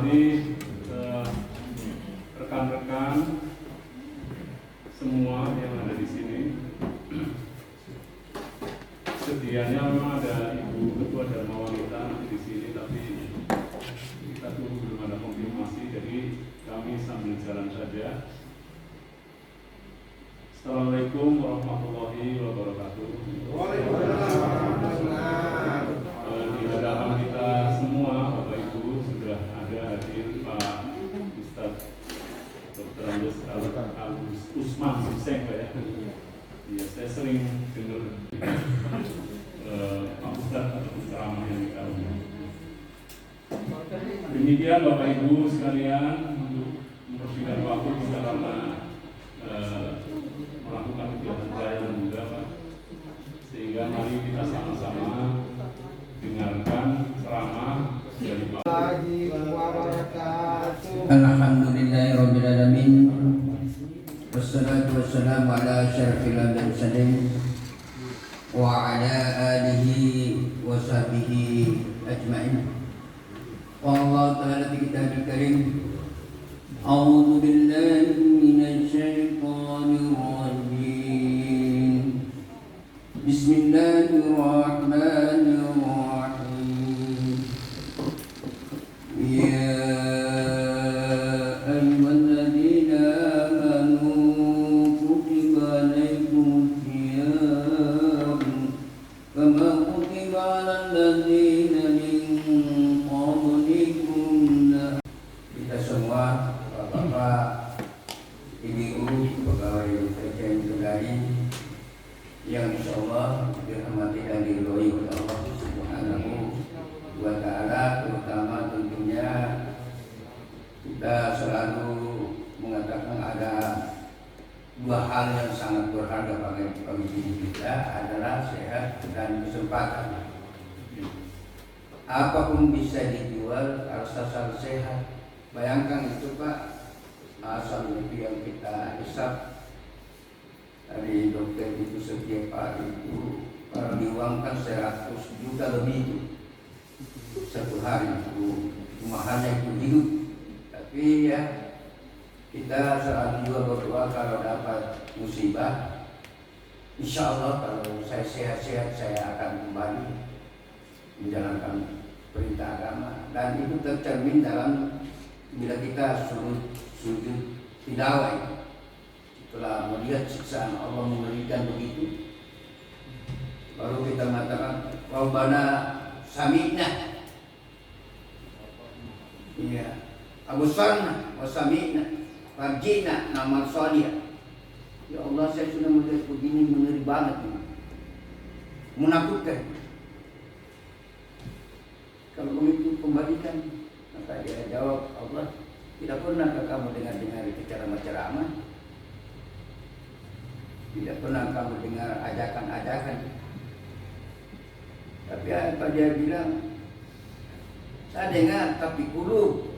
warahmatullahi rekan-rekan semua yang ada di sini. Sedianya memang ada Ibu Ketua Dharma Wanita di sini, tapi kita tunggu belum ada konfirmasi, jadi kami sambil jalan saja. Assalamualaikum warahmatullahi wabarakatuh. Di hadapan kita semua, Bapak Ibu, sudah ada hadir Pak Ustadz Dr. Agus Usman Suseng, Pak ya. Iya, saya sering dengar Pak Ustadz atau ceramah yang kita undang. Demikian Bapak Ibu sekalian, untuk mempersingkat waktu kita karena melakukan kegiatan pelayanan juga, Pak. Sehingga mari kita sama-sama dengarkan ceramah dari Pak. Alhamdulillahirabbil alamin. Wassalatu wassalamu ala asyrafil anbiya'i wal mursalin wa ala alihi wa sahbihi ajma'in. Wallahu ta'ala fi kitabil karim. A'udzu billahi minasy syaithanir rajim. Bismillahirrahmanirrahim. Ya ayyuhalladzina amanu kutiba alaikumus syiyam kama kutiba alal ladzina min qablikum. Kita semua Bapak, Ibu, pegawai PJN lain yang insyaallah dirahmati dan diridhoi oleh Allah Subhanahu wa ta'ala, terutama tentunya kita selalu mengatakan ada dua hal yang sangat berharga bagi diri kita, adalah sehat dan kesempatan. Apapun bisa dijual asal sehat. Bayangkan itu Pak, asal itu yang kita hisap dari dokter itu setiap hari itu kalau diuangkan 100 juta lebih itu satu hari, itu mahalnya itu hidup. Tapi ya kita selalu juga berdoa kalau dapat musibah, insya Allah kalau saya sehat-sehat saya akan kembali menjalankan perintah agama, dan itu tercermin dalam bila kita sujud tilawah. Setelah melihat siksaan Allah mengerikan begitu, baru kita mengatakan Rabbana sami'na, iya, abusarna wa sami'na farjina namal salih. Ya Allah, saya sudah melihat begini, mengeri banget ini, menakutkan. Kalau begitu kembalikan. Maka dia jawab, Allah, tidak pernah kamu dengar ceramah-ceramah, tidak pernah kamu dengar ajakan-ajakan. Tapi apa dia bilang? Saya dengar tapi kulub,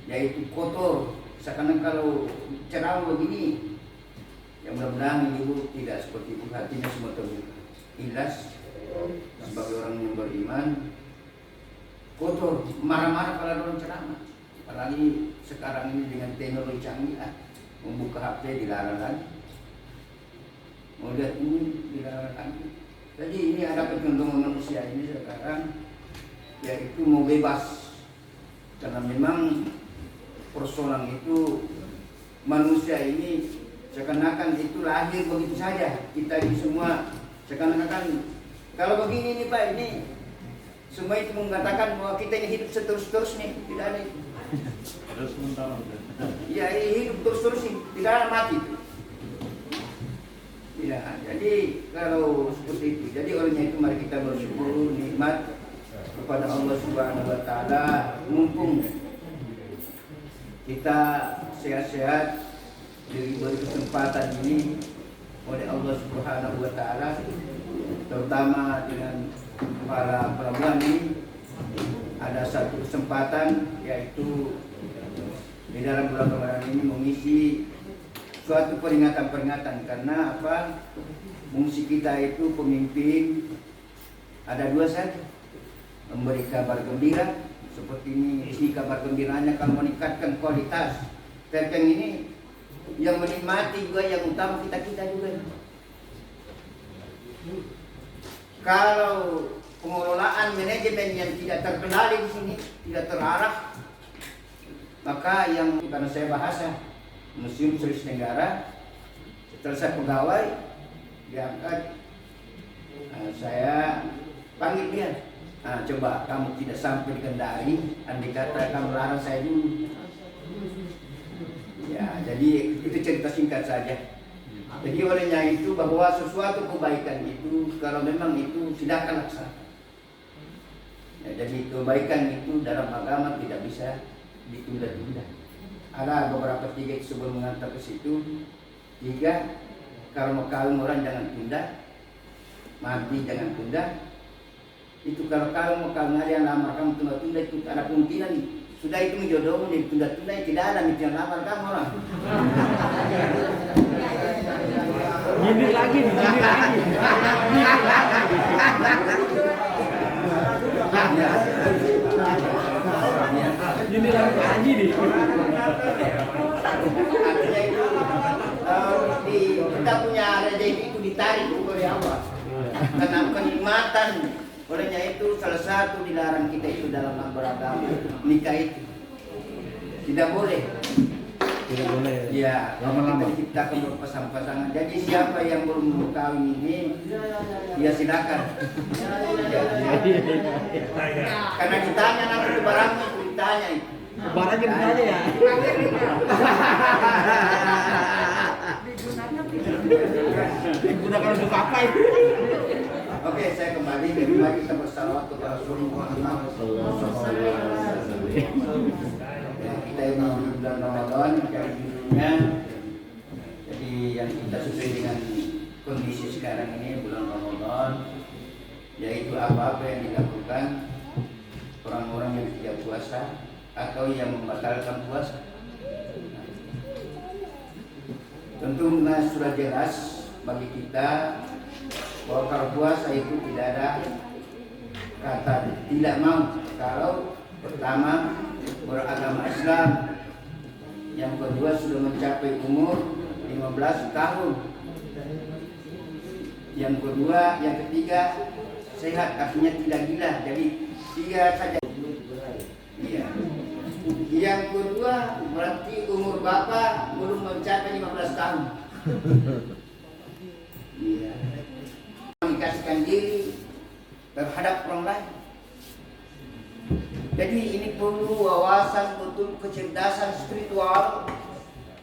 yaitu kotor. Sekarang kalau ceramah begini, yang mudah-mudahan ibu tidak seperti itu, hatinya semua terbuka, ikhlas sebagai orang yang beriman. Kotor, marah-marah kalau orang ceramah. Apalagi sekarang ini dengan teknologi canggih, membuka HP dilarang lagi, mau lihat ini dilarang lagi. Jadi ini ada kecenderungan manusia ini sekarang, yaitu mau bebas. Karena memang persoalan itu, manusia ini seakan-akan itu lahir begitu saja. Kita ini semua seakan-akan kalau begini nih Pak, ini semua itu mengatakan bahwa kita ini hidup seterus-terusnya, tidak ada itu. Terus sementara. Ya, hidup terus-terus, tidak ada mati. Ya, jadi kalau seperti itu, jadi olehnya itu mari kita bersyukur nikmat kepada Allah Subhanahu wa ta'ala, mumpung kita sehat-sehat diberi kesempatan ini oleh Allah Subhanahu wa ta'ala, terutama dengan para perempuan ini ada satu kesempatan, yaitu di dalam bulan Ramadan ini mengisi suatu peringatan-peringatan. Karena apa? Fungsi kita itu pemimpin ada dua saja, memberi kabar gembira seperti ini. Ini kabar gembiranya kalau meningkatkan kualitas terkeng ini, yang menikmati juga yang utama kita juga. Kalau pengelolaan manajemen yang tidak terkendali di sini, tidak terarah, maka yang karena saya bahasa Museum Sulawesi Tenggara, setelah saya pegawai diangkat, saya panggil dia. Coba kamu tidak sampai di Kendari, andai kata kamu larang saya dulu. Ya, jadi itu cerita singkat saja. Jadi olehnya itu bahwa sesuatu kebaikan itu kalau memang itu silakan laksanakan. Ya, jadi kebaikan itu dalam agama tidak bisa ditunda-tunda. Ada beberapa tiga sebelum mengantar ke situ. 3, kalau mau kawin orang jangan tunda, mati jangan tunda. Itu kalau mau kawin ada yang lamar kamu tunda-tunda, itu ada kemungkinan sudah itu menjodohmu jadi tunda-tunda, tidak ada yang lamar kamu orang. Nyindir lagi nih, nyindir lagi. Nyindir lagi haji nih. Artinya itu kita punya rezeki itu ditarik oleh Allah. Karena kenikmatan, olehnya itu salah satu dilarang kita itu dalam beragama, nikah itu tidak boleh. Tidak boleh. Ya, Lama-lama. kita diciptakan berpasang-pasangan. Jadi siapa yang belum kawin ini, ya silakan. Ya. Karena ditanya nanti ke barangnya itu ditanya itu. Barangnya ditanya ya. Digunakan untuk apa itu? Oke, saya kembali kita bersalawat kepada Rasulullah Muhammad. Ya, kita ini di bulan Ramadan, dari judulnya. Jadi yang kita sesuai dengan kondisi sekarang ini bulan Ramadan, yaitu apa-apa yang dilakukan orang-orang yang tidak puasa atau yang membatalkan puasa. Tentu sudah jelas bagi kita bahwa kalau puasa itu tidak ada kata tidak mau. Kalau pertama beragama Islam, yang kedua sudah mencapai umur 15 tahun, yang ketiga sehat, artinya tidak gila. Jadi 3 saja. Iya. Yang kedua berarti umur bapak belum mencapai 15 tahun. Iya. Mengikaskan diri terhadap orang lain. Jadi ini perlu wawasan betul, kecerdasan spiritual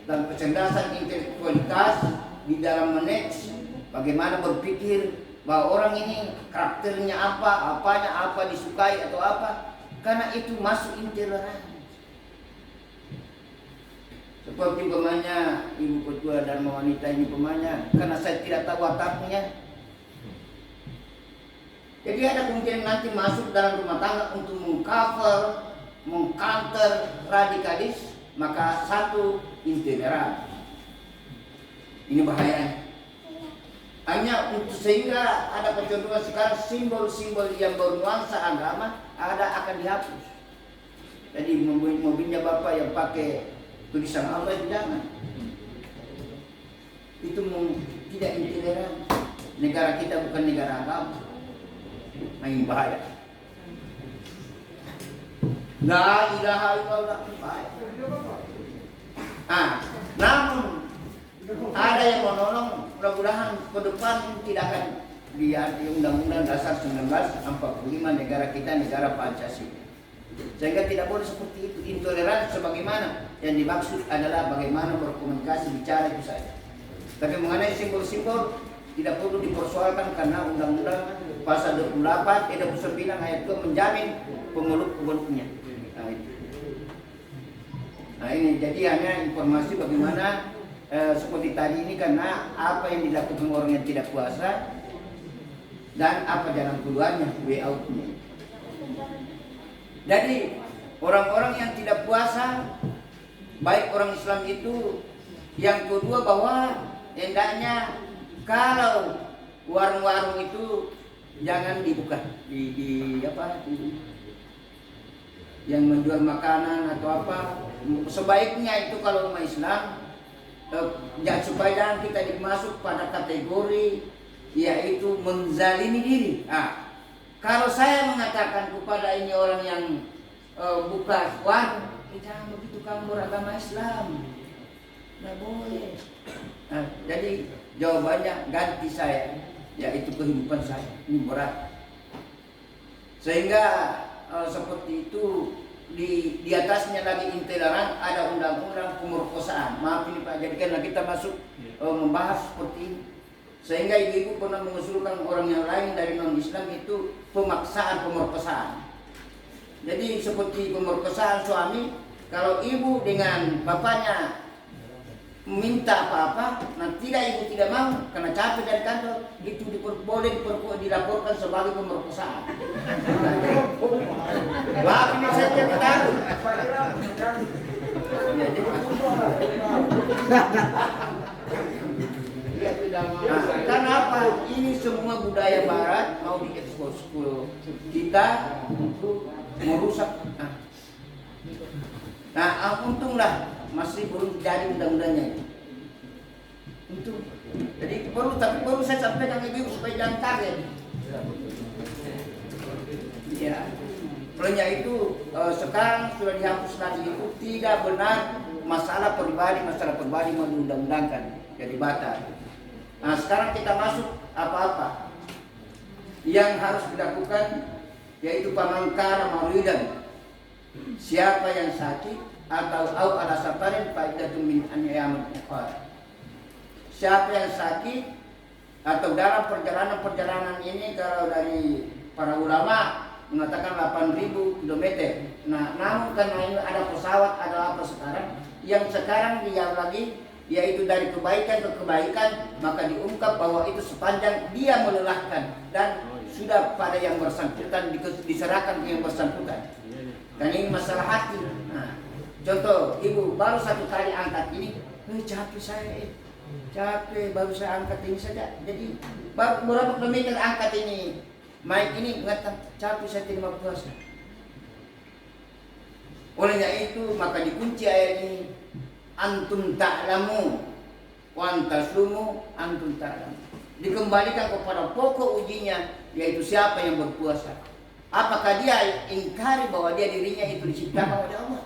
dan kecerdasan intelektualitas di dalam manage bagaimana berpikir bahwa orang ini karakternya apa, apanya apa disukai atau apa, karena itu masuk intoleransi. Seperti pemanya Ibu Ketua Dharma Wanita ini pemanya, karena saya tidak tahu wataknya. Jadi ada kemungkinan nanti masuk dalam rumah tangga untuk mengcounter radikalis, maka satu intoleran. Ini bahaya. Hanya untuk sehingga ada kecenderungan sekarang simbol-simbol yang bernuansa agama akan dihapus. Jadi mobilnya bapak yang pakai tulisan Allah itu jangan. Itu tidak intoleran. Negara kita bukan negara agama. Nah, ini bahaya. La ilaha illallah, bahaya. Namun ada yang menolong, mudah-mudahan ke depan tidak akan lihat di Undang-Undang Dasar 1945 negara kita negara Pancasila. Sehingga tidak boleh seperti itu. Intoleransi sebagaimana yang dimaksud adalah bagaimana berkomunikasi, bicara itu saja. Tapi mengenai simbol-simbol tidak perlu dipersoalkan karena Undang-Undang Pasal 29 ayat 2 menjamin pemeluk-pemeluknya. Nah ini jadi hanya informasi bagaimana seperti tadi ini, karena apa yang dilakukan orang yang tidak puasa dan apa jalan keluarnya, way out-nya. Jadi orang-orang yang tidak puasa, baik orang Islam itu, yang kedua bahwa hendaknya kalau warung-warung itu jangan dibuka yang menjual makanan atau apa. Sebaiknya itu kalau umat Islam ya, supaya jangan kita dimasuk pada kategori yaitu menzalimi diri. Kalau saya mengatakan kepada ini orang yang buka warung, jangan begitu, kamu beragama Islam, nggak boleh. Jadi jawabannya ganti saya, yaitu kehidupan saya ini berat. Sehingga seperti itu di atasnya lagi intoleran, ada undang-undang pemerkosaan. Maaf ini Pak, jadikanlah kita masuk membahas seperti ini. Sehingga ibu-ibu pernah mengusulkan orang yang lain dari non-Islam itu pemaksaan pemerkosaan. Jadi seperti pemerkosaan suami, kalau ibu dengan bapaknya minta apa-apa, nanti ibu tidak mau karena capek dari kantor, itu boleh dilaporkan sebagai pemerkosaan. Wah, ini saya tidak tahu. Karena apa? Ini semua budaya Barat mau diekspos kita untuk merusak. Untunglah masih belum jadi undang-undangnya. Untung. Jadi baru saya sampaikan ke ibu supaya jangan kaget. Ya. Olehnya itu sekarang sudah dihapus lagi, itu tidak benar masalah pribadi mau diundang-undangkan jadi batal. Sekarang kita masuk apa-apa yang harus dilakukan, yaitu pamangkara mauridan. Siapa yang sakit atau ala safarin faidatun min an'amil ukhra. Siapa yang sakit atau dalam perjalanan ini, kalau dari para ulama mengatakan 8.000 km. Namun karena ini ada pesawat, ada apa sekarang dia lagi, yaitu dari kebaikan ke kebaikan, maka diungkap bahwa itu sepanjang dia melelahkan dan sudah pada yang bersangkutan, diserahkan ke yang bersangkutan. Dan ini masalah hati. Contoh, ibu baru 1 kali angkat ini, capek saya, capek baru saya angkat ini saja. Jadi baru berapa kilometer angkat ini, Mike ini mengatakan capek saya tidak mau puasa. Olehnya itu maka dikunci ayat ini, antum ta'lamu wa antaslumu antum ta'lamu. Dikembalikan kepada pokok ujinya, yaitu siapa yang berpuasa. Apakah dia ingkari bahwa dia dirinya itu diciptakan oleh Allah?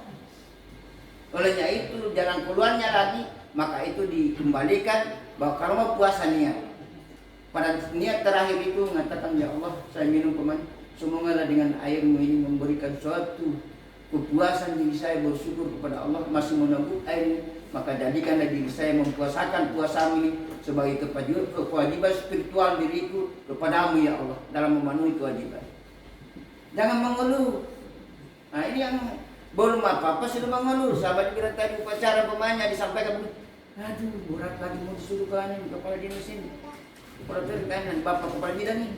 Olehnya itu jalan keluarnya lagi, maka itu dikembalikan bahwa kalau mau puasa niat. Pada niat terakhir itu mengatakan, ya Allah, saya minum kemarin, semoga dengan airmu ini memberikan suatu kepuasan diri saya, bersyukur kepada Allah masih menunggu air, maka jadikanlah diri saya mempuasakan puasamu ini sebagai kewajiban spiritual diriku kepadamu ya Allah dalam memenuhi kewajiban. Jangan mengeluh. Ini yang belum apa-apa sudah mengeluh. Sahabat bilang tadi upacara pemainnya disampaikan, aduh berat lagi mau disuruh kanan kepala dinas ini, kepala kanan bapak kepala bidang ini.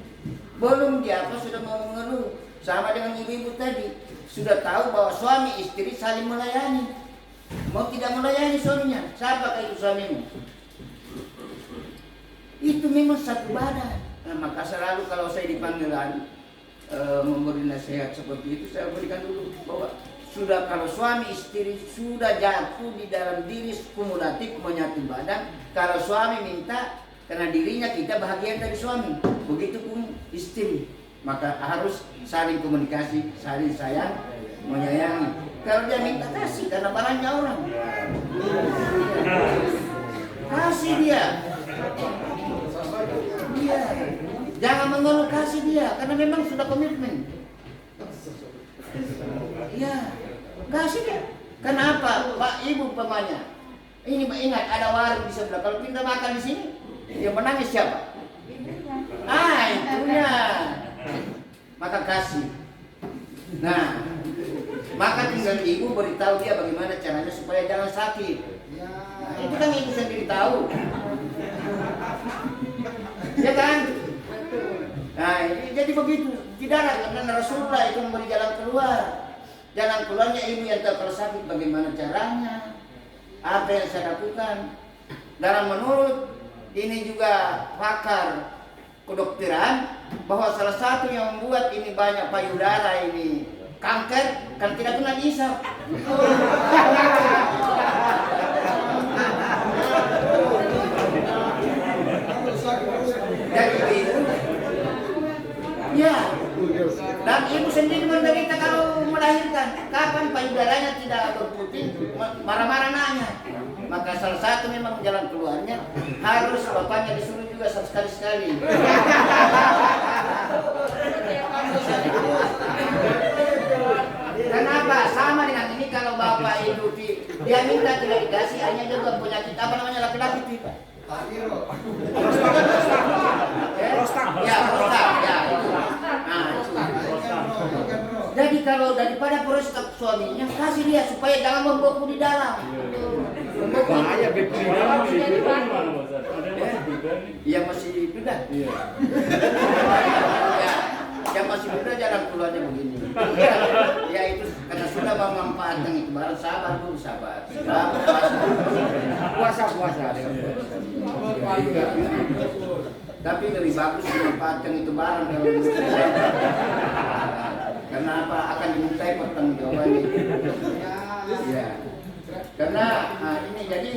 Belum dia apa sudah mau mengeluh. Sama dengan ibu-ibu tadi, sudah tahu bahwa suami istri saling melayani. Mau tidak melayani suaminya, siapakah itu suamimu? Itu memang satu badan. Maka selalu kalau saya dipanggil memberi nasihat seperti itu, saya berikan dulu bahwa sudah kalau suami istri sudah jatuh di dalam diri kumulatif menyatu badan. Kalau suami minta karena dirinya, kita bahagian dari suami. Begitupun istri, maka harus saling komunikasi, saling sayang, menyayangi. Kalau dia minta kasih karena barangnya orang, kasih dia. Jangan mengeluh, kasih dia karena memang sudah komitmen. Iya, kasih dia. Kenapa Pak Ibu pemanya? Ini ingat ada warung di sebelah. Kalau kita makan di sini, yang menangis siapa? Itunya. Maka kasih. Nah, maka tinggal ibu beritahu dia bagaimana caranya supaya jangan sakit. Itu kan ibu sendiri tahu. Ya kan? Jadi begitu. Tidaklah karena Rasulullah itu memberi jalan keluar. Jalan keluarnya ibu yang tahu kalau sakit bagaimana caranya. Apa yang saya lakukan. Dalam menurut ini juga pakar kedokteran, bahwa salah satu yang membuat ini banyak payudara ini kanker kan tidak pernah dihisap. Jadi itu, ya. Dan ibu sendiri menderita kalau melahirkan. Kapan payudaranya tidak berputing, marah-marah nanya. Maka salah satu memang jalan keluarnya harus bapaknya disuruh juga sekali-sekali. Kenapa? Sama dengan ini kalau bapak itu dia minta tidak dikasih, hanya dia buat penyakit apa namanya laki-laki itu. Prostat. Ya, prostat. Ya, itu. Nah, itu. Jadi kalau daripada prostat suaminya, kasih dia supaya jangan membeku di dalam. Bahaya beku di dalam. Iya masih muda. Iya. Ya, yang masih muda jalan keluarnya begini. Ya itu karena sudah memanfaatkan itu barang sabar dulu sabar. Puasa. Tapi lebih bagus memanfaatkan itu barang kalau karena apa akan dimintai pertanggungjawabannya. Ya. Karena ini jadi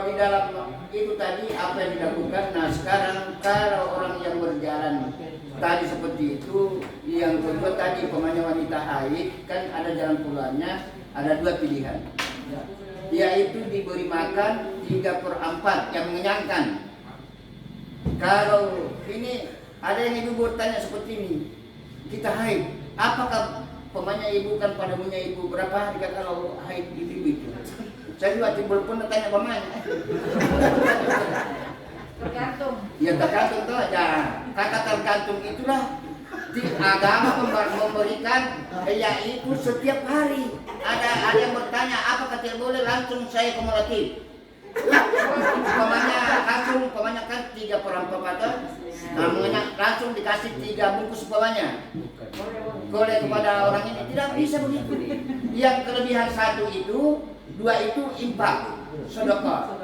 di dalam itu tadi apa yang dilakukan. Nah sekarang kalau orang yang berjalan tadi seperti itu, yang kedua tadi pemainnya wanita haid kan ada jalan keluarnya, ada dua pilihan, yaitu diberi makan 3/4 yang mengenyangkan. Kalau ini ada yang ibu bertanya seperti ini, kita haid, apakah pemainnya ibu kan pada punya ibu berapa hari kalau haid ibu itu? Saya juga timbul pun tanya pemainnya. Tergantung. Ya tergantung tuh aja. Kata tergantung itulah di agama memberikan yaitu setiap hari. Ada yang bertanya apakah tidak boleh langsung saya kumulatif. Pemanya kan 3/4. Nah, langsung dikasih 3 bungkus pemanya. Boleh kepada orang ini tidak bisa begitu. Yang kelebihan 1 itu, 2 itu infak, sedekah.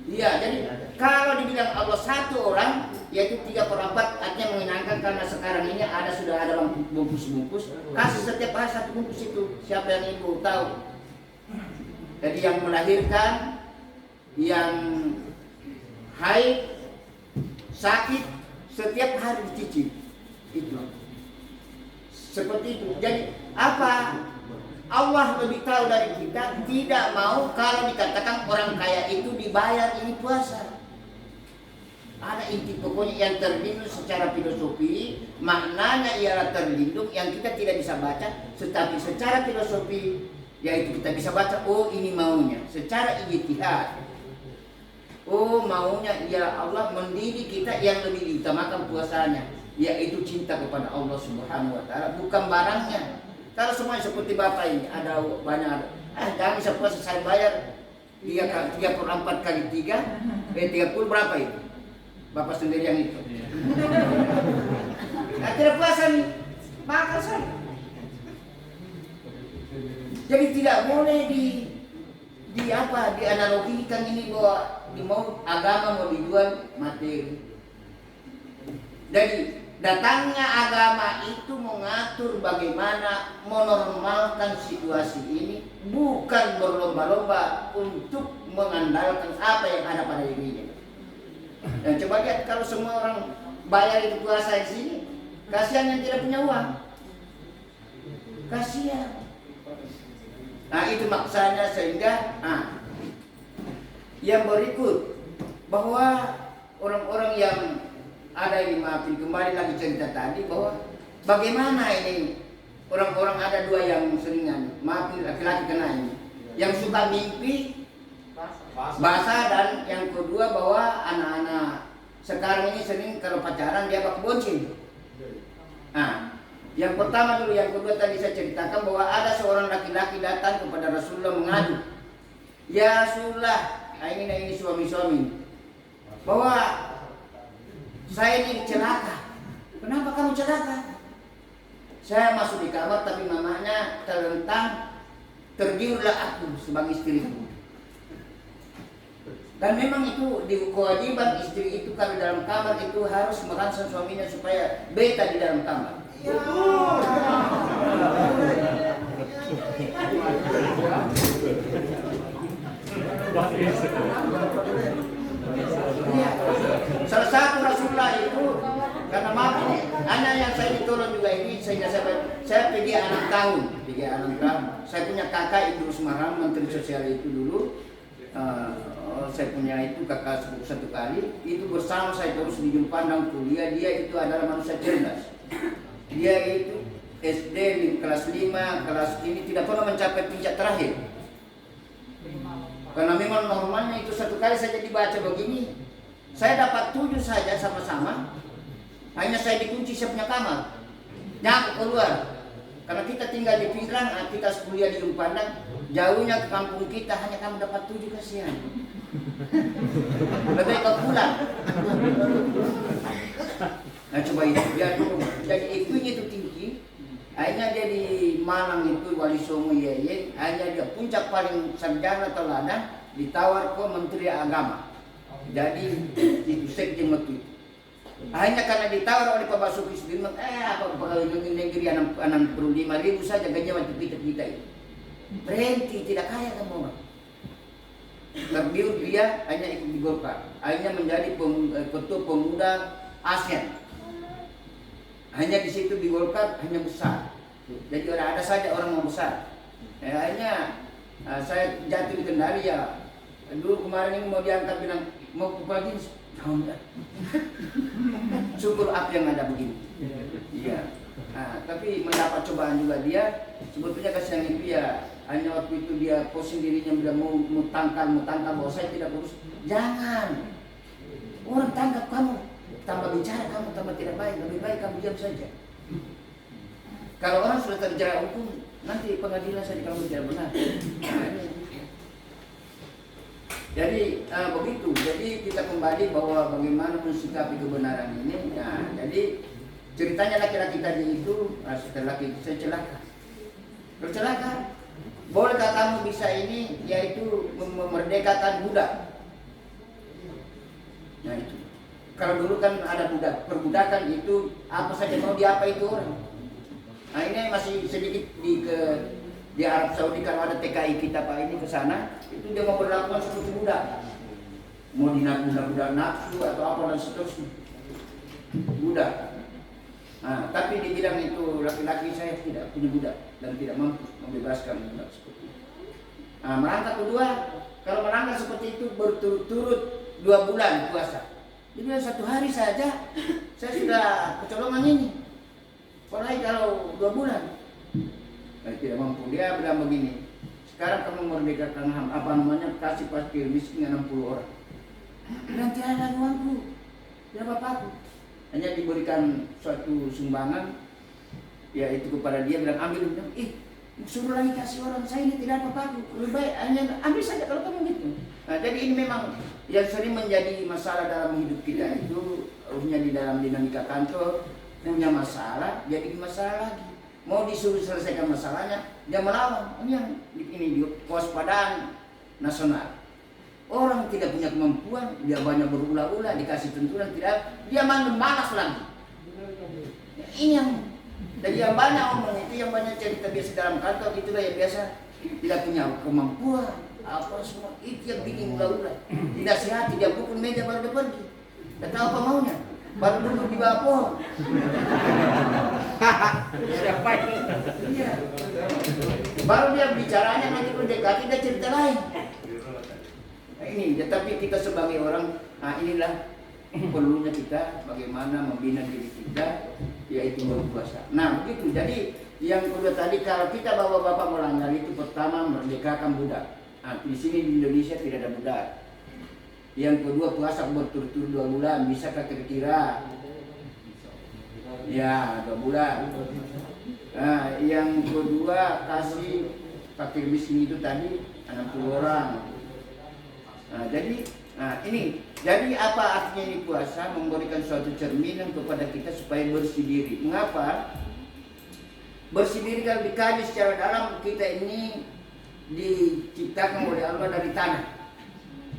Iya, jadi kalau dibilang Allah 1 orang, yaitu 3/4 artinya menyenangkan karena sekarang ini sudah ada bungkus-bungkus. Kasih setiap hari 1 bungkus itu. Siapa yang ibu tahu? Jadi yang melahirkan, yang haid, sakit, setiap hari dicicip. Itu. Seperti itu. Jadi apa? Allah lebih tahu dari kita, tidak mau kalau dikatakan orang kaya itu dibayar ini puasa. Ada inti pokoknya yang terlindung secara filosofi, maknanya ialah terlindung yang kita tidak bisa baca, tetapi secara filosofi yaitu kita bisa baca, oh ini maunya. Secara ijtihad, oh maunya ialah Allah mendidik kita yang lebih diutamakan puasanya, yaitu cinta kepada Allah Subhanahu wa taala, bukan barangnya. Kalau semuanya seperti bapak ini ada banyak, jangan bisa puasa saya bayar 3/4 kali 3, 30 berapa itu? Bapak sendiri yang itu. Nah, tidak puasa nih, makan saya. Jadi tidak boleh dianalogikan ini bahwa mau agama mau dijual materi. Jadi datangnya agama itu mengatur bagaimana menormalkan situasi ini, bukan berlomba-lomba untuk mengandalkan apa yang ada pada dirinya. Dan coba lihat kalau semua orang bayar itu puasa di sini, kasihan yang tidak punya uang. Kasihan. Nah itu maksudnya sehingga yang berikut bahwa orang-orang yang ada yang dimaafin, kembali lagi cerita tadi bahwa bagaimana ini orang-orang ada 2 yang seringan, maafin laki-laki kena ini, yang suka mimpi basah, dan yang kedua bahwa anak-anak sekarang ini sering kalau pacaran dia pakai bonceng. Nah, yang pertama dulu, yang kedua tadi saya ceritakan bahwa ada seorang laki-laki datang kepada Rasulullah mengadu, ya Rasulullah, ini suami-suami, bahwa saya ini celaka. Kenapa kamu celaka? Saya masuk di kamar tapi mamanya terlentang, tergiurlah aku sebagai istriku. Dan memang itu kewajiban istri itu kalau dalam kamar itu harus merangsang suaminya supaya beta di dalam kamar. What is it? Iya. Salah satu Rasulullah itu karena mampu, hanya yang saya ditolong juga ini sehingga saya pergi 6 tahun, Saya punya kakak Idrus Marham, Menteri Sosial itu dulu. Saya punya itu kakak satu kali, itu bersama saya terus di Jumpandang kuliah. Dia itu adalah manusia cerdas. Dia itu SD di kelas 5, kelas ini tidak pernah mencapai puncak terakhir. Karena memang normalnya itu satu kali saja dibaca begini, saya dapat 7 saja sama-sama. Hanya saya dikunci saya punya kamar, nyamuk keluar. Karena kita tinggal di Pingrang, kita kuliah di Jumpandang, jauhnya ke kampung kita, hanya kamu dapat 7, kasihan. Lebih kau pulang. Nah coba itu dia dulu, jadi IQ-nya itu tinggi. Akhirnya dia di Malang itu Wali Songo Yeye, akhirnya dia puncak paling sarjana teladan, ditawar ke Menteri Agama. Jadi itu sekjen waktu itu. Akhirnya karena ditawar oleh Pak Basuki Sudirman, apa pegawai negeri 65.000 saja gajinya waktu kita itu. Berhenti, tidak kaya kamu. Terbiur dia hanya ikut di Golkar, akhirnya menjadi ketua pemuda ASEAN. Hanya di situ di Golkar hanya besar. Jadi ada saja orang yang besar. Akhirnya saya jatuh di Kendari ya. Dulu kemarin ini mau diangkat bilang mau pagi, syukur apa yang ada begini. Iya. Tapi mendapat cobaan juga dia. Sebetulnya kasihan itu ya. Hanya waktu itu dia posting dirinya bilang mau tangkal bahwa saya tidak urus. Jangan. Orang tangkap kamu, tambah bicara kamu tambah tidak baik. Lebih baik kamu diam saja. Kalau orang sudah terjerat hukum, nanti pengadilan saja kamu tidak benar. Jadi begitu. Jadi kita kembali bahwa bagaimana mensikapi kebenaran ini. Nah, jadi ceritanya laki-laki tadi itu setelah saya celaka. Bercelaka. Bolehkah kamu bisa ini, yaitu memerdekakan budak? Nah itu. Kalau dulu kan ada budak, perbudakan itu apa saja mau diapa itu orang. Nah ini masih sedikit di Arab Saudi, kalau ada TKI kita Pak ini ke sana, itu dia mau berlakukan seperti budak. Mau budak nafsu atau apa dan seterusnya. Budak. Nah, tapi di bidang itu laki-laki saya tidak punya budak dan tidak mampu membebaskan budak seperti itu. Nah, merangkak kedua, kalau merangkak seperti itu berturut-turut 2 bulan puasa. Jadi 1 hari saja saya sudah kecolongan ini. Apalagi kalau 2 bulan. Saya tidak mampu. Dia bilang begini, sekarang kamu merdekakan apa namanya, kasih fakir miskin 60 orang. Nanti ada uangku, tidak bapakku. Hanya diberikan suatu sumbangan, yaitu kepada dia, bilang ambil, bilang, suruh lagi kasih orang, saya ini tidak apa-apa, lebih baik hanya ambil saja kalau kamu gitu. Nah, jadi ini memang yang sering menjadi masalah dalam hidup kita itu, khususnya di dalam dinamika kantor, punya masalah, jadi masalah lagi. Mau disuruh selesaikan masalahnya, dia melawan. Ini yang ini kewaspadaan nasional. Orang tidak punya kemampuan, dia banyak berulah-ulah, dikasih tuntunan tidak, dia malas lagi. Ini yang, jadi yang banyak omong itu, yang banyak cerita biasa dalam kantor, itulah yang biasa tidak punya kemampuan, apa semua, itu yang bikin ulah-ulah. Dinasihati, dia pukul meja baru dia pergi. Tidak tahu apa maunya, baru duduk di bawah pohon. Siapa itu? Iya. Baru dia bicaranya, nanti kalau dekati dia cerita lain. Ini, tetapi kita sebagai orang, inilah perlunya kita bagaimana membina diri kita, yaitu berpuasa. Nah begitu. Jadi yang kedua tadi, kalau kita bapak-bapak melanggar itu, pertama merdekakan budak. Di sini di Indonesia tidak ada budak. Yang kedua, puasa berturut-turut 2 bulan, bisakah kira-kira? Ya 2 bulan. Nah, yang kedua, kasih fakir miskin itu tadi 60 orang. Nah, jadi ini, jadi apa artinya ini puasa? Memberikan suatu cerminan kepada kita supaya bersih diri. Mengapa? Bersih diri kalau dikaji secara dalam, kita ini diciptakan oleh Allah dari tanah.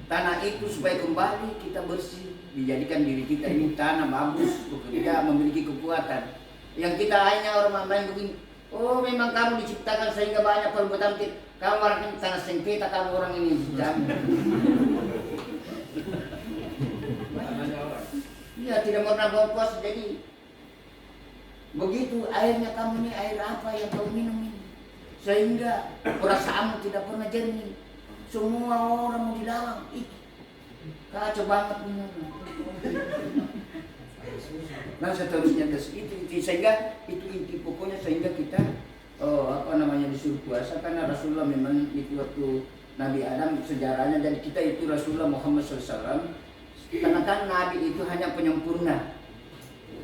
Tanah itu supaya kembali kita bersih, dijadikan diri kita ini tanah bagus, bekerja, memiliki kekuatan. Yang kita hanya orang main begini, oh memang kamu diciptakan sehingga banyak perbuatan, Kamu orang ini tanah sengketa, kamu orang ini jamin. Iya, tidak pernah berpuasa. Jadi begitu airnya kamu ini air apa yang kamu minum ini, sehingga perasaanmu tidak pernah jernih. Semua orang mau dilarang. Kacau banget minum. Nah seterusnya itu sehingga itu inti pokoknya sehingga kita disuruh puasa karena Rasulullah memang itu waktu Nabi Adam sejarahnya, dan kita itu Rasulullah Muhammad SAW karena kan Nabi itu hanya penyempurna.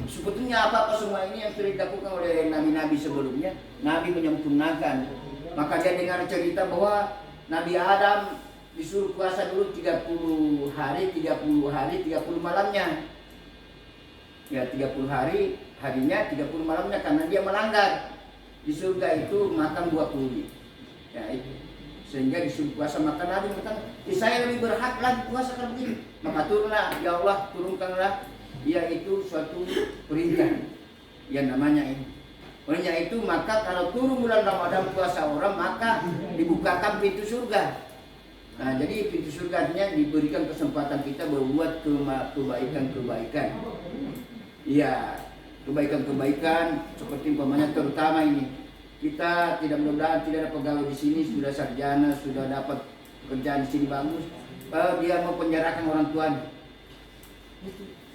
Sebetulnya apa-apa semua ini yang sudah dilakukan oleh Nabi-Nabi sebelumnya, Nabi menyempurnakan. Maka dia dengar cerita bahwa Nabi Adam disuruh puasa dulu 30 hari, 30 malamnya. Ya 30 hari, harinya 30 malamnya karena dia melanggar. Di surga itu makan buah puri. Ya itu. Sehingga disuruh puasa makan Nabi makan. Saya lebih berhak lagi puasa kalau begini. Maka turunlah, ya Allah turunkanlah, yaitu suatu perintah yang namanya ini. Olehnya itu maka kalau turun bulan Ramadan puasa orang, maka dibukakan pintu surga. Nah jadi pintu surga artinya diberikan kesempatan kita berbuat kebaikan-kebaikan. Iya, kebaikan-kebaikan seperti umpamanya terutama ini kita tidak, mudah-mudahan tidak ada pegawai di sini sudah sarjana, sudah dapat pekerjaan di sini bagus, dia mau penjarakan orang tuanya,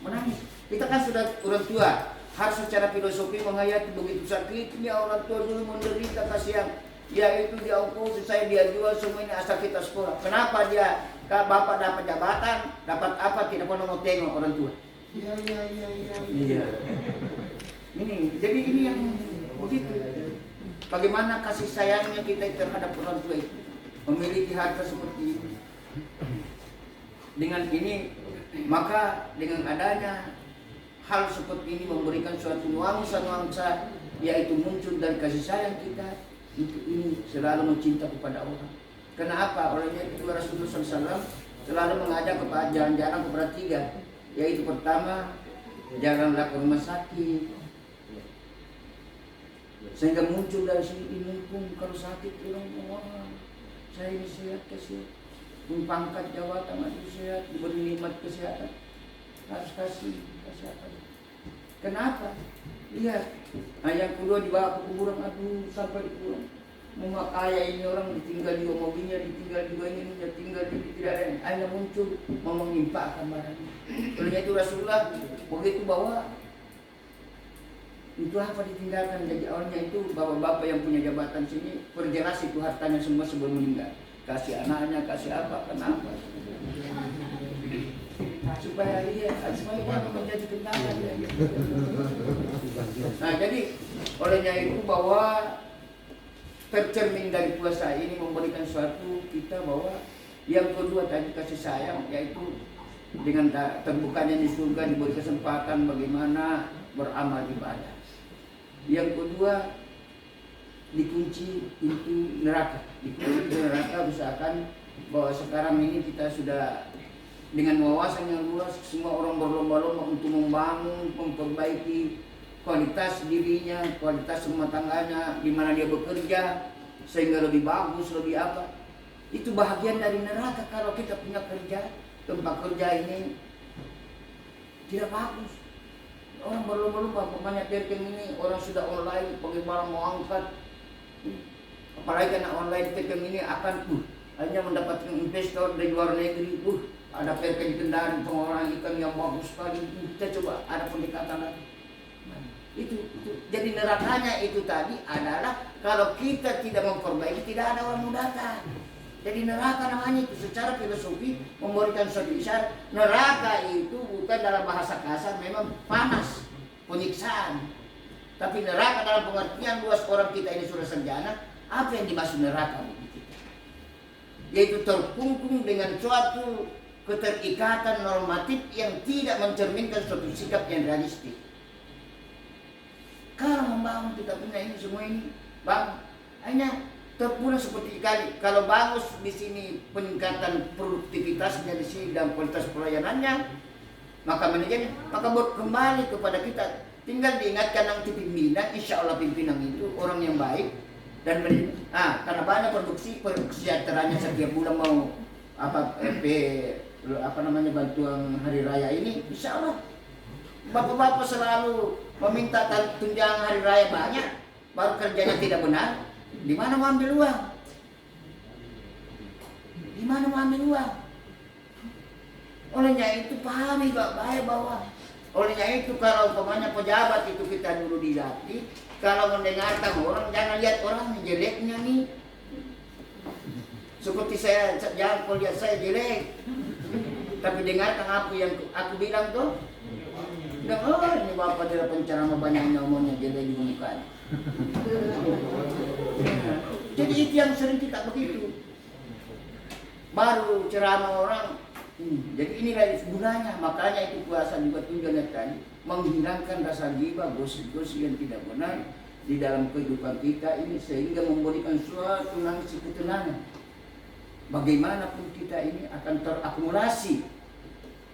menangis. Kita kan sudah orang tua, harus secara filosofi menghayati begitu sakitnya orang tua dulu menderita, kasihan. Ya itu dia ukur, saya dia jual semua ini asal kita sekolah. Kenapa dia bapak dapat jabatan, dapat apa tidak pernah mau tengok orang tua? Iya. Ini jadi ini yang begitu. Bagaimana kasih sayangnya kita terhadap orang tua itu, memiliki harta seperti ini. Dengan ini maka dengan adanya hal seperti ini memberikan suatu nuansa-nuansa, yaitu muncul dari kasih sayang kita untuk ini selalu mencinta kepada orang. Kenapa? Olehnya itu Rasulullah SAW selalu mengajak kepada jalan-jalan kepada 3, yaitu pertama jalanlah ke rumah sakit, sehingga muncul dari sini mumpung kalau sakit orang saya ini sehat, pangkat jabatan masih sehat, diberi nikmat kesehatan, harus kasih kesehatan. Kenapa? Lihat, nah yang kedua dibawa ke kuburan, aduh sampai di kuburan. Mau kaya ini orang ditinggal juga mobilnya, ditinggal juga ini, ditinggal ini, tidak ada yang hanya muncul mau mengimpakkan barangnya. Olehnya itu Rasulullah begitu bahwa itu apa ditinggalkan. Jadi awalnya itu bapak-bapak yang punya jabatan sini perjelas itu hartanya semua sebelum meninggal. Kasih anaknya, kasih apa, kenapa? Supaya dia menjadi kentangan. Nah jadi olehnya itu bahwa tercermin dari puasa ini memberikan suatu kita bahwa yang kedua tadi kasih sayang, yaitu dengan terbukanya di surga diberi kesempatan bagaimana beramal ibadah. Yang kedua dikunci pintu neraka, usahakan bahwa sekarang ini kita sudah dengan wawasan yang luas, semua orang berlomba-lomba untuk membangun, memperbaiki kualitas dirinya, kualitas rumah tangganya, di mana dia bekerja sehingga lebih bagus, lebih apa. Itu bahagian dari neraka kalau kita punya kerja, tempat kerja ini tidak bagus. Orang berlomba-lomba, pokoknya terkem ini orang sudah online, bagaimana mau angkat. Apalagi karena online terkem ini akan hanya mendapatkan investor dari luar negeri. Ada perken di Kendari, pengolahan ikan yang bagus sekali. Kita coba ada pendekatan lagi. Itu. Jadi nerakanya itu tadi adalah kalau kita tidak memperbaiki, tidak ada orang mau datang. Jadi neraka namanya itu secara filosofi memberikan suatu isyarat. Neraka itu bukan dalam bahasa kasar, memang panas, penyiksaan. Tapi neraka dalam pengertian luas orang kita ini sudah sarjana, apa yang dimaksud neraka bagi kita? Yaitu terkungkung dengan suatu keterikatan normatif yang tidak mencerminkan suatu sikap yang realistik. Kalau membangun kita punya ini semua ini, bang, hanya terpuruk seperti kali. Kalau bagus di sini peningkatan produktivitasnya di sini dan kualitas pelayanannya, maka manajernya, maka kembali kepada kita. Tinggal diingatkan nanti pimpinan, insya Allah pimpinan itu orang yang baik, Dan karena banyak produksi kesejahteranya setiap bulan mau bantuan hari raya ini, insya Allah bapak-bapak selalu meminta tunjangan hari raya banyak, baru kerjanya tidak benar. Di mana mau ambil uang? Di mana mau ambil uang? Olehnya itu pahami baik-baik bahwa olehnya itu kalau umpamanya pejabat itu kita dulu dilatih, kalau mendengarkan orang jangan lihat orang jeleknya nih. Seperti saya jangan kau lihat saya jelek, tapi dengarkan apa yang aku bilang tuh. Bilang, oh ini bapak dia penceramah banyak ngomongnya jelek di muka. Jadi itu yang sering kita begitu. Baru ceramah orang. Jadi inilah gunanya, makanya itu puasa juga tujuannya tadi menghilangkan rasa ghibah, gosip-gosip yang tidak benar di dalam kehidupan kita ini, sehingga memberikan suatu nangsi ketenangan. Bagaimanapun kita ini akan terakumulasi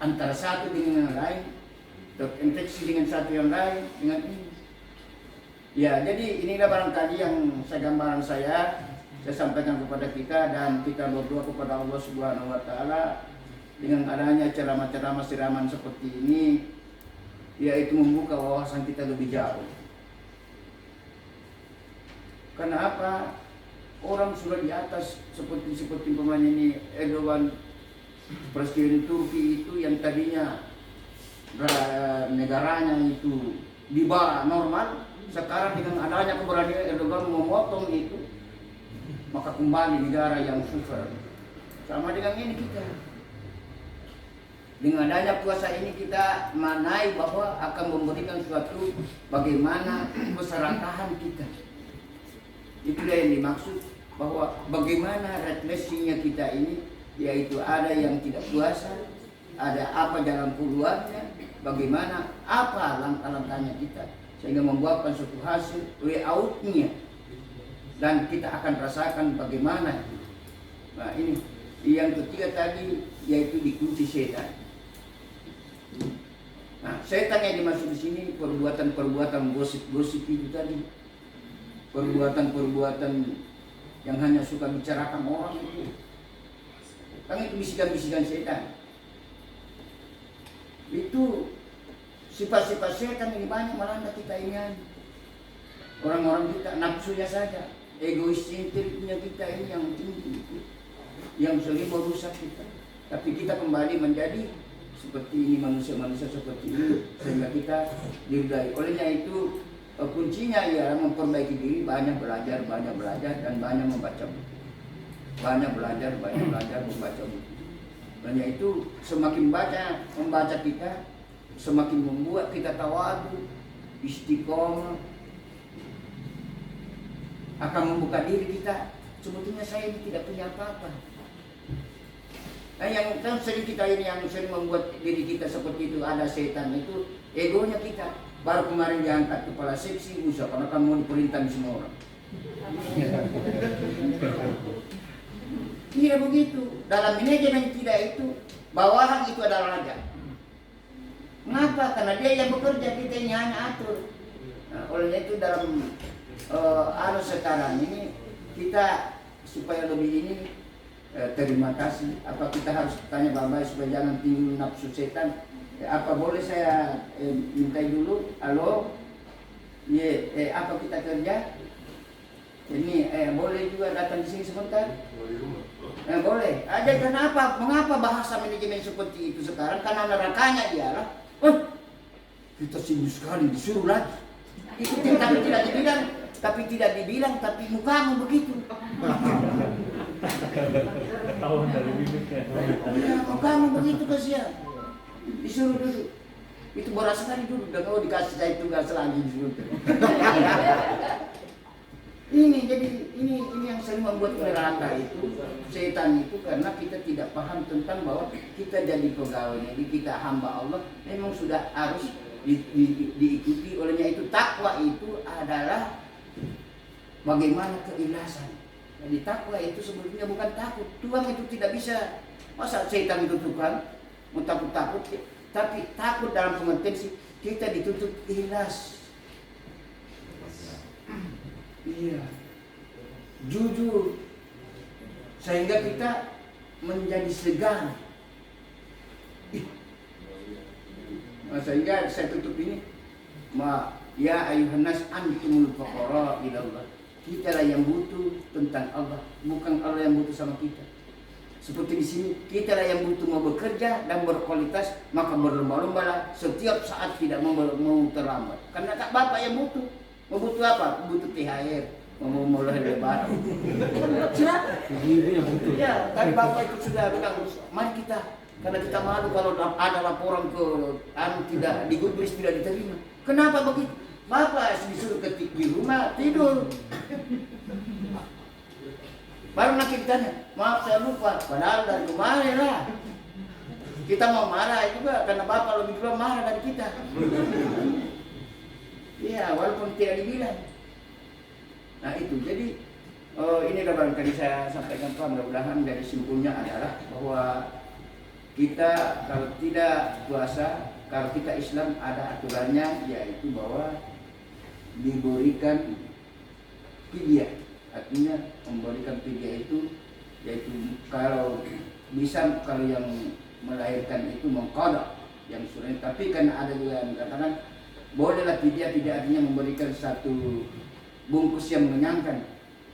antara satu dengan yang lain, terinfeksi dengan satu yang lain, dengan ini. Ya, jadi inilah barangkali yang gambaran saya sampaikan kepada kita, dan kita berdoa kepada Allah Subhanahu wa taala dengan adanya ceramah-ceramah siraman seperti ini, yaitu membuka wawasan kita lebih jauh. Karena apa? Orang sudah di atas seperti pemain ini, Erdogan, presiden Turki itu yang tadinya negaranya itu di bawah normal, sekarang dengan adanya keberanian Erdogan memotong itu, maka kembali negara yang super. Sama dengan ini kita. Dengan adanya puasa ini kita manai bahwa akan memberikan suatu bagaimana keserakahan kita. Itulah yang dimaksud, bahwa bagaimana refleksinya kita ini, yaitu ada yang tidak puasa, ada apa jalan keluarnya, bagaimana apa langkah-langkahnya kita, sehingga membuatkan suatu hasil way out-nya, dan kita akan rasakan bagaimana. Nah ini yang ketiga tadi, yaitu dikunci setan. Nah, setan yang dimaksud di sini perbuatan-perbuatan gosip-gosip itu tadi, perbuatan-perbuatan yang hanya suka bicarakan orang itu, kan itu bisikan-bisikan setan. Itu sifat-sifat setan ini banyak melanda kita ini. Orang-orang kita nafsunya saja, egois punya kita ini yang tinggi itu, yang sering merusak kita. Tapi kita kembali menjadi seperti ini, manusia-manusia seperti ini, sehingga kita diridai. Olehnya itu kuncinya ialah memperbaiki diri, banyak belajar, dan banyak membaca buku. Banyak belajar, membaca buku. Olehnya itu semakin membaca kita, semakin membuat kita tawadu, istiqomah, akan membuka diri kita. Sebetulnya saya ini tidak punya apa-apa. Nah, yang kan sering kita ini yang sering membuat diri kita seperti itu, ada setan itu, egonya kita. Baru kemarin diangkat kepala seksi, karena kamu mau diperintah semua orang. Tidak begitu. Dalam manajemen tidak itu, bawahan itu adalah raja. Mengapa? Karena dia yang bekerja, kita ini hanya atur. Nah, oleh itu dalam sekarang ini kita supaya lebih ini terima kasih. Apa kita harus tanya bapak supaya jangan timbul nafsu setan? Apa boleh saya minta dulu? Halo? Apa kita kerja? Ini boleh juga datang di sini sebentar? Boleh. Ada kenapa? Mengapa bahasa manajemen seperti itu sekarang? Karena nerakanya ialah, kita sibuk sekali disuruh lagi. Ikutin tapi tidak dibilang, tapi mukamu begitu. Ketahuan dari bibirnya. Ya, mukamu begitu kasihan. Disuruh duduk. Itu boras sekali duduk, dan kau dikasih saya tugas lagi disuruh. Ini yang sering membuat neraka itu, setan itu, karena kita tidak paham tentang bahwa kita jadi pegawai ini, kita hamba Allah, memang sudah harus diikuti. Olehnya itu takwa itu adalah bagaimana keikhlasan. Jadi takwa itu sebetulnya bukan takut. Tuhan itu tidak bisa, masa setan itu Tuhan mau takut-takut, tapi takut dalam pengertian kita dituntut ikhlas. Iya. jujur, sehingga kita menjadi segan. Nah, sehingga saya tutup ini, ya ayuhan nas antumul fuqara ila Allah. Kita lah yang butuh tentang Allah, bukan Allah yang butuh sama kita. Seperti di sini, kita lah yang butuh mau bekerja dan berkualitas, maka berlomba-lombalah setiap saat, tidak mau terlambat. Karena tak Bapak yang butuh. Mau butuh apa? Butuh THR, mau mulai lebaran. Silakan. Ini yang butuh. Ya, tapi Bapak itu sudah bilang, mari kita, karena kita malu kalau ada laporan ke tidak digubris, tidak diterima. Kenapa begitu? Bapak disuruh ketik di rumah tidur. Baru nanti ditanya, maaf saya lupa, padahal dari kemarin lah. Kita mau marah juga karena Bapak lebih dulu marah dari kita. Iya, walaupun tidak dibilang. Nah itu, jadi ini adalah barangkali saya sampaikan Pak, mudah-mudahan dari simpulnya adalah bahwa kita kalau tidak puasa, kalau kita Islam ada aturannya, yaitu bahwa diberikan fidyah. Artinya memberikan fidyah itu yaitu kalau bisa, kalau yang melahirkan itu mengqadha yang sunnah. Tapi kan ada juga yang mengatakan bolehlah fidyah, tidak artinya memberikan satu bungkus yang mengenyangkan.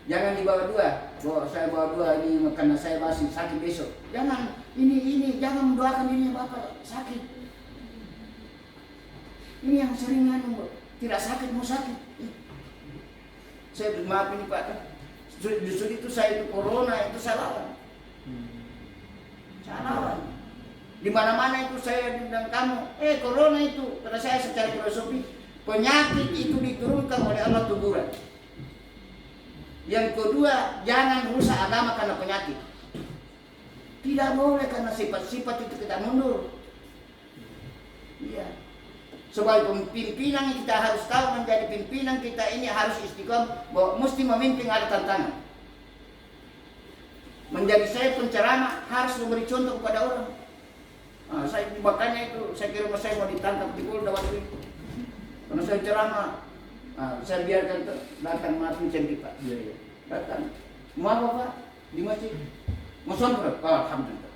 Jangan dibawa dua, bahwa saya bawa dua ini karena saya masih sakit besok. Jangan ini jangan mendoakan ini Bapak sakit. Ini yang seringan tidak sakit mau sakit. Saya maaf ini Pak, justru itu saya itu corona itu saya lawan. Saya lawan. Di mana-mana itu saya bilang kamu, corona itu, karena saya secara filosofi penyakit itu diturunkan oleh Allah teguran. Yang kedua, jangan rusak agama karena penyakit. Tidak boleh karena sifat-sifat itu kita mundur. Iya. Sebagai pimpinan kita harus tahu, menjadi pimpinan kita ini harus istiqomah, bahwa mesti memimpin ada tantangan. Menjadi saya penceramah harus memberi contoh kepada orang. Nah, saya makanya itu saya kira saya mau ditangkap di Polda waktu itu. Karena saya ceramah, saya biarkan datang mati saya Pak. Iya. Datang. Mau apa Pak? Di masjid. Mau semprot? Alhamdulillah.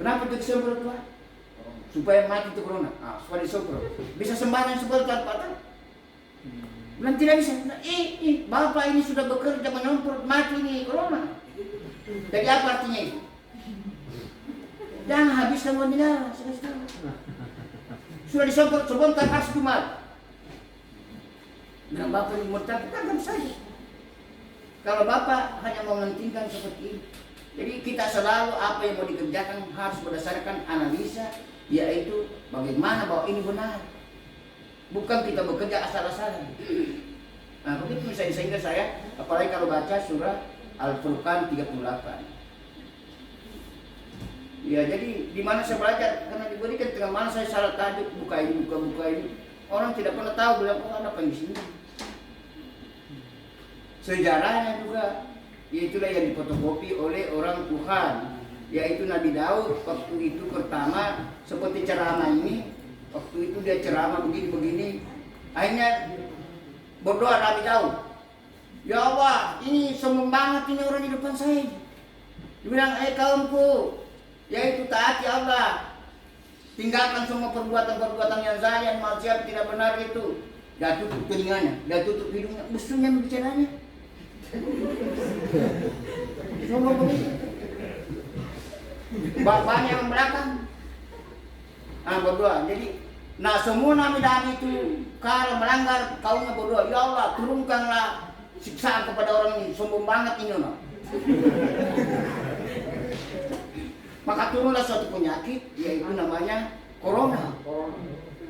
Kenapa itu semprot Pak? Supaya mati itu corona. Supaya disemprot. Bisa sembarangan semprot tanpa tahu. Bilang tidak bisa. Bapak ini sudah bekerja menyemprot mati ini corona. Jadi apa artinya itu? Jangan habiskan uang negara. Sudah disemprot sebentar harus Jumat. Bilang Bapak ini murtad, kan saja. Kalau Bapak hanya mementingkan seperti ini. Jadi kita selalu apa yang mau dikerjakan harus berdasarkan analisa, yaitu bagaimana bahwa ini benar. Bukan kita bekerja asal-asalan. Nah begitu misalnya, sehingga saya apalagi kalau baca surah Al-Furqan 38. Ya jadi di mana saya belajar, karena diberikan tengah mana saya salah tajuk, buka ini. Orang tidak pernah tahu bilang apa yang di sini. Sejarahnya juga, itulah yang difotokopi oleh orang Tuhan, yaitu Nabi Daud. Waktu itu pertama seperti ceramah ini, waktu itu dia ceramah begini-begini, akhirnya berdoa Nabi Daud, ya Allah, ini sombong banget ini orang di depan saya. Dia bilang, kaumku, yaitu taati Allah, tinggalkan semua perbuatan-perbuatan yang zalim, maksiat, tidak benar itu. Dia tutup telinganya, dia tutup hidungnya, musuhnya berbicaranya. Sombong begitu. Bapaknya yang belakang berdoa. Jadi, semua nabi-nabi itu kalau melanggar kaumnya berdoa, ya Allah turunkanlah siksaan kepada orang ini, sombong banget ini. Maka turunlah suatu penyakit, yaitu namanya corona.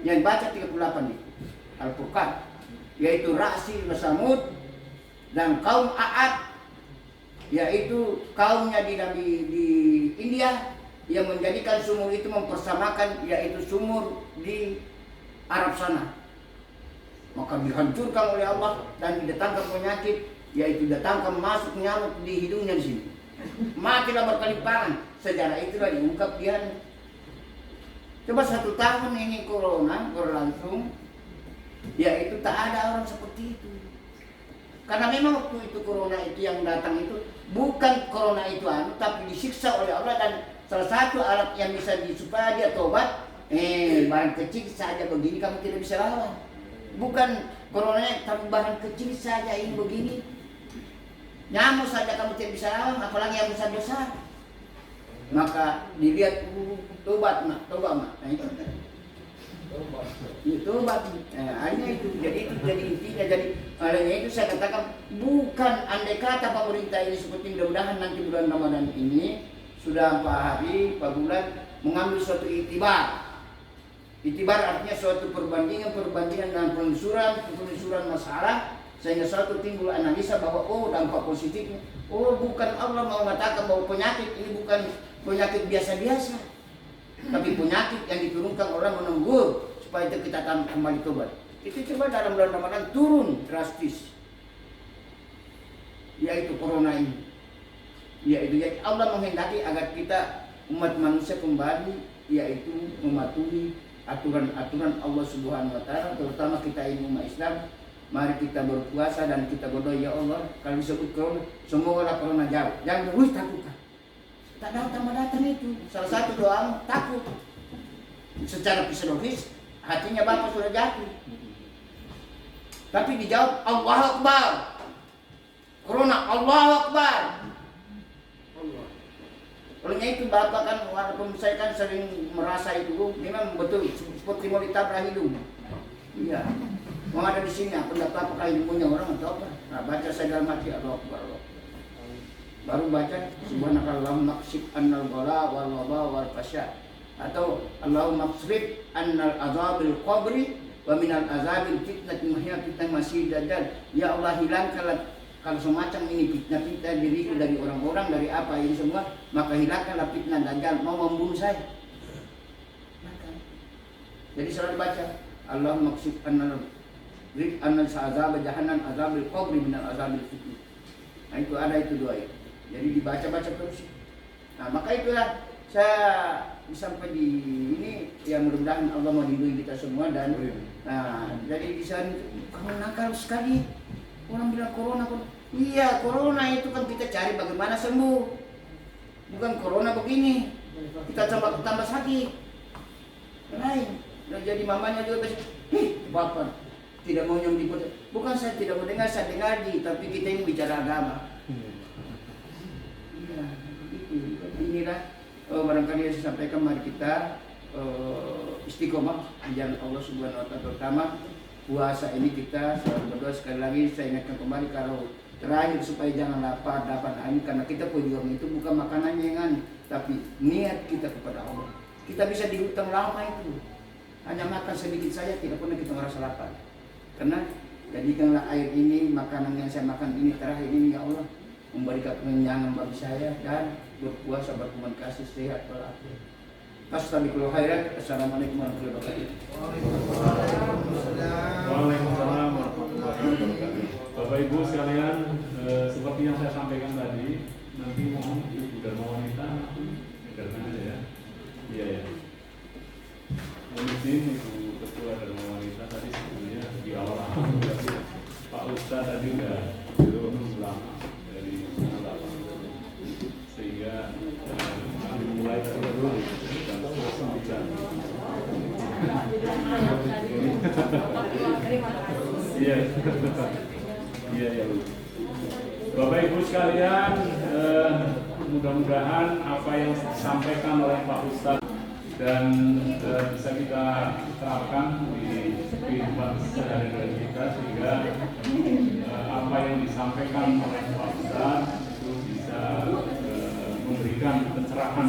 Yang baca 38 nih, Al-Furqan, yaitu Ra'si wa Samud dan kaum A'ad, yaitu kaumnya di India yang menjadikan sumur itu mempersamakan, yaitu sumur di Arab sana. Maka dihancurkan oleh Allah dan didatangkan penyakit, yaitu datangkan masuk nyamuk di hidungnya di sini. Matilah berkelimpahan. Sejarah itulah diungkap dia. Coba 1 tahun ini corona berlangsung, yaitu tak ada orang seperti itu. Karena memang waktu itu corona itu yang datang itu bukan corona itu tapi disiksa oleh Allah, dan salah satu alat yang bisa supaya dia tobat, barang kecil saja begini kamu tidak bisa lawan. Bukan coronanya, tapi barang kecil saja ini begini, nyamuk saja kamu tidak bisa lawan, apalagi yang besar-besar. Maka dilihat tobat mak. Nah itu. Ya, tobat. Hanya itu. Jadi intinya. Jadi olehnya itu saya katakan bukan andai kata pemerintah ini seperti mudah-mudahan nanti bulan Ramadan ini sudah 4 hari, 4 bulan mengambil suatu itibar. Itibar artinya suatu perbandingan dan penelusuran masalah, sehingga suatu timbul analisa bahwa dampak positifnya. Bukan Allah mau mengatakan bahwa penyakit ini bukan penyakit biasa-biasa, tapi penyakit yang diturunkan orang menunggu supaya kita kembali tobat. Itu coba dalam bulan Ramadan turun drastis, yaitu corona ini. Yaitu Allah menghendaki agar kita umat manusia kembali, yaitu mematuhi aturan-aturan Allah Subhanahu wa taala, terutama kita ini umat Islam. Mari kita berpuasa dan kita berdoa, ya Allah, kalau disebut corona, semoga corona jauh. Jangan takut. Tak datang itu. Salah satu doa takut. Secara psikologis hatinya Bapak sudah jatuh. Tapi dijawab Allahu Akbar. Corona Allahu Akbar. Olehnya itu Bapak kan, walaupun saya kan sering merasa itu memang betul seperti mau ditabrak hidung. Iya. Mau ada di sini, apa enggak tahu apakah hidungnya orang atau apa. Nah, baca saya dalam hati Allahu Akbar. Baru baca subhanakallahumma qsib annal ghala wal waba wal fasya, atau Allahumma qsib annal azabil qabri wa minal azabil fitnati mahya fitnah masih dajjal. Ya Allah, hilangkanlah kalau semacam ini fitnah-fitnah diriku dari orang-orang, dari apa ini semua, maka hilangkanlah fitnah dajjal mau membunuh saya. Jadi selalu baca Allahumma qsib annal azab jahannam azabil qabri minal azabil fitnah. Nah itu ada itu doa itu. Jadi dibaca-baca terus. Nah maka itulah saya sampai di ini, yang mudah-mudahan Allah melindungi kita semua. Dan jadi di sana kamu nakal sekali. Orang bilang corona. Iya, corona itu kan kita cari bagaimana sembuh. Bukan corona begini kita tambah sakit. Lain. Nah, jadi mamanya juga Bapak tidak mau nyom dipotong. Bukan saya tidak mau dengar, saya dengar tapi kita ini bicara agama. Iya, begitu. Inilah barangkali yang saya sampaikan. Mari kita istiqomah di jalan Allah Subhanahu wa taala, terutama puasa ini kita selalu berdoa. Sekali lagi saya ingatkan kembali, kalau terakhir supaya jangan lapar ini, karena kita pejuang itu bukan makanannya yang tapi niat kita kepada Allah. Kita bisa dihutang lama itu, hanya makan sedikit saja tidak pernah kita merasa lapar. Karena jadikanlah air ini, makanan yang saya makan ini terakhir ini, ya Allah, memberikan kemenyangan bagi saya dan berpuasa berkomunikasi sehat walafiat. Astagfirullah khairat. Assalamualaikum warahmatullahi wabarakatuh. Waalaikumsalam warahmatullahi wabarakatuh. Bapak Ibu sekalian, seperti yang saya sampaikan tadi, nanti mohon Ibu Dharma Wanita dengarkan aja ya. Iya ya. Mohon izin Ibu Ketua Dharma Wanita, tadi sebetulnya di awal-awal Pak Ustadz tadi udah lama dari awal, sehingga kami mulai dari dulu dan terus Iya. Iya ya Bu. Bapak Ibu sekalian, mudah-mudahan apa yang disampaikan oleh Pak Ustadz dan bisa kita terapkan di kehidupan sehari-hari kita, sehingga apa yang disampaikan oleh Pak Ustadz itu bisa memberikan pencerahan